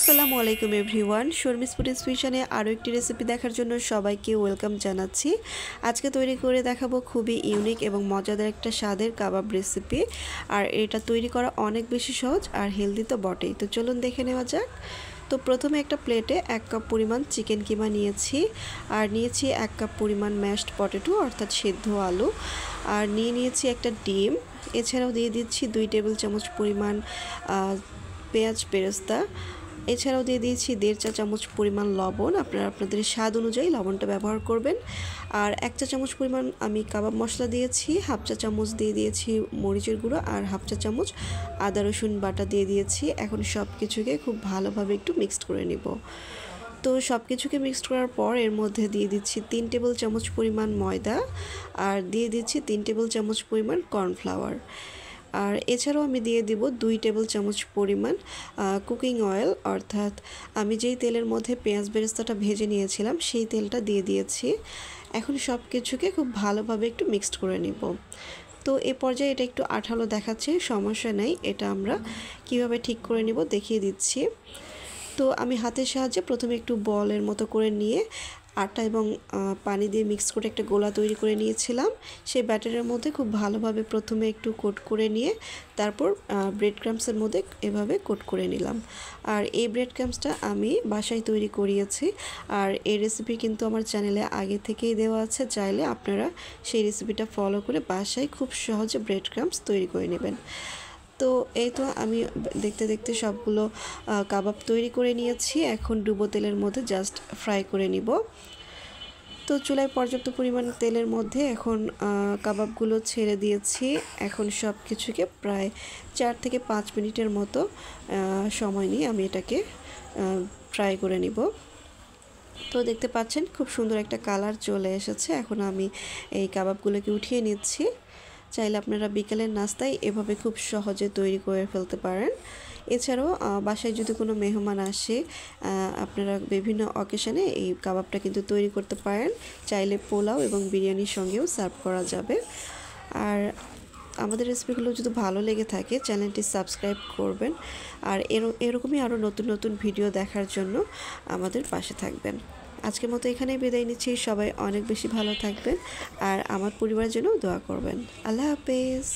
আসসালামু আলাইকুম everyone. Sharmi's food ইনস্পিরেশনে আরও একটি রেসিপি দেখার জন্য সবাইকে ওয়েলকাম জানাচ্ছি। আজকে তৈরি করে দেখাবো খুবই ইউনিক এবং মজাদার একটা স্বাদের কাবাব রেসিপি। আর এটা তৈরি করা অনেক বেশি সহজ আর হেলদি তো বটেই। তো চলুন দেখে নেওয়া যাক। তো প্রথমে একটা প্লেটে 1 কাপ পরিমাণ চিকেন কিমা নিয়েছি, আর নিয়েছি 1 কাপ পরিমাণ ম্যাশড পটেটো অর্থাৎ সেদ্ধ আলু, আর নিয়েছি একটা ডিম। এছাড়াও দিয়ে দিচ্ছি 2 টেবিল চামচ পরিমাণ পেঁয়াজ বেরেস্তা। এছাড়াও দিয়ে দিয়েছি 1.5 চা চামচ পরিমাণ লবণ, আপনারা আপনাদের স্বাদ অনুযায়ী লবণটা ব্যবহার করবেন। আর 1 চা চামচ পরিমাণ আমি কাবাব মশলা দিয়েছি, 1/2 চা চামচ দিয়ে দিয়েছি মরিচের গুঁড়ো, আর 1/2 চা চামচ আদা রসুন বাটা দিয়ে দিয়েছি। এখন সব কিছুকে খুব ভালোভাবে একটু মিক্সড করে নিব। তো সব কিছুকে মিক্সড করার পর এর মধ্যে দিয়ে দিচ্ছি 3 টেবিল চামচ পরিমাণ ময়দা, আর দিয়ে দিচ্ছি 3 টেবিল চামচ পরিমাণ কর্নফ্লাওয়ার। আর এছাড়াও আমি দিয়ে দিব 2 টেবিল চামচ পরিমাণ কুকিং অয়েল, অর্থাৎ আমি যেই তেলের মধ্যে পেঁয়াজ বেরেস্তাটা ভেজে নিয়েছিলাম সেই তেলটা দিয়ে দিয়েছি। এখন সব কিছুকে খুব ভালোভাবে একটু মিক্সড করে নিব। তো এ পর্যায়ে এটা একটু আঠালো দেখাচ্ছে, সমস্যা নেই, এটা আমরা কিভাবে ঠিক করে নিব দেখিয়ে দিচ্ছি। তো আমি হাতের সাহায্যে প্রথমে একটু বলের মতো করে নিয়ে আটা এবং পানি দিয়ে মিক্স করে একটা গোলা তৈরি করে নিয়েছিলাম। সেই ব্যাটারের মধ্যে খুব ভালোভাবে প্রথমে একটু কোট করে নিয়ে তারপর ব্রেড ক্রাম্বসের মধ্যে এভাবে কোট করে নিলাম। আর এই ব্রেড ক্রাম্বসটা আমি বাসায় তৈরি করিয়েছি, আর এই রেসিপি কিন্তু আমার চ্যানেলে আগে থেকেই দেওয়া আছে, চাইলে আপনারা সেই রেসিপিটা ফলো করে বাসায় খুব সহজে ব্রেড ক্রাম্বস তৈরি করে নেবেন। তো এই তো আমি দেখতে দেখতে সবগুলো কাবাব তৈরি করে নিয়েছি। এখন ডুবো তেলের মধ্যে জাস্ট ফ্রাই করে নিব। তো চুলায় পর্যাপ্ত পরিমাণ তেলের মধ্যে এখন কাবাবগুলো ছেড়ে দিয়েছি। এখন সব কিছুকে প্রায় 4 থেকে 5 মিনিটের মতো সময় নিয়ে আমি এটাকে ফ্রাই করে নিব। তো দেখতে পাচ্ছেন খুব সুন্দর একটা কালার চলে এসেছে। এখন আমি এই কাবাবগুলোকে উঠিয়ে নিচ্ছি। চাইলে আপনারা বিকেলের নাস্তায় এভাবে খুব সহজে তৈরি করে ফেলতে পারেন। এছাড়াও বাসায় যদি কোনো মেহমান আসে, আপনারা বিভিন্ন অকেশনে এই কাবাবটা কিন্তু তৈরি করতে পারেন। চাইলে পোলাও এবং বিরিয়ানির সঙ্গেও সার্ভ করা যাবে। আর আমাদের রেসিপিগুলো যদি ভালো লেগে থাকে চ্যানেলটি সাবস্ক্রাইব করবেন, আর এরকমই আরও নতুন নতুন ভিডিও দেখার জন্য আমাদের পাশে থাকবেন। আজকের মতো এখানেই বিদায় নিচ্ছি। সবাই অনেক বেশি ভালো থাকবেন আর আমার পরিবারের জন্য দোয়া করবেন। আল্লাহ হাফেজ।